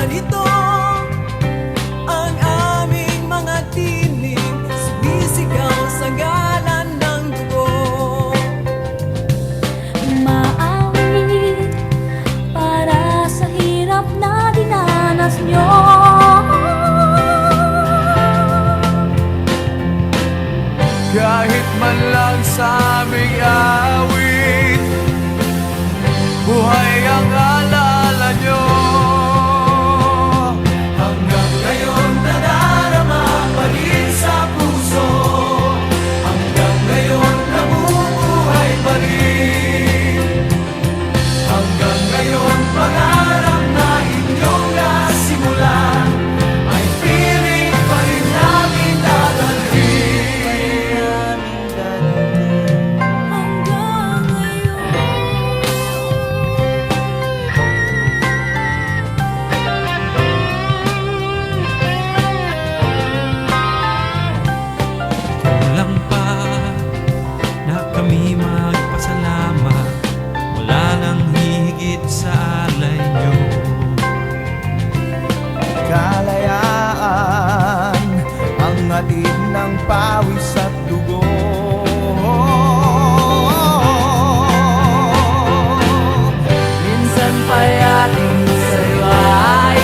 Ganito ang aming mga tinig, sumisigaw sa ngalan ng dugo. Maawit para sa hirap na dinanas nyo. Kahit man lang sa aming awit, buhay ang alala nyo. Hanggang ngayon nadarama pa rin sa puso, hanggang ngayon nabubuhay pa rin. Hanggang ngayon pangarap na inyong nasimulan ay piling pa rin namin dadalhin. Hanggang ngayon. Kulang pa na kami magpasalamat, wala nang higit sa alay nyo. Kalayaan ang hatid ng pawis at dugo. Minsan pa'y ating sariwain,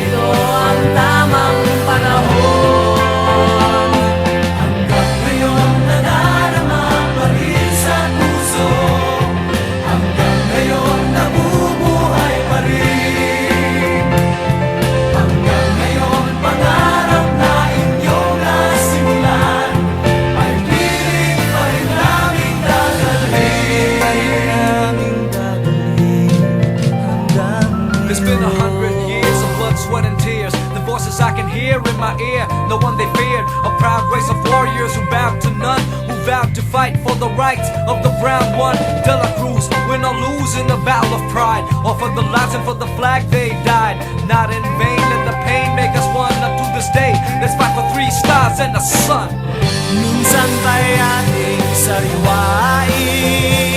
ito ang tamang panahon. Hanggang ngayon nadarama pa rin sa puso, hanggang ngayon nabubuhay pa rin. Hanggang ngayon pangarap na inyong nasimulan ay piling pa rin naming dadalhin. It's been 100 years of blood, sweat, and tears. The voices I can hear in my ear, the one they feared. A proud race of warriors who bowed to none, who vowed to fight for the rights of the brown one. De La Cruz, win or lose in the battle of pride, or for the lives and for the flag they died. Not in vain, let the pain make us one. Up to this day, let's fight for 3 stars and the sun. Minsan pa'y ating sariwain,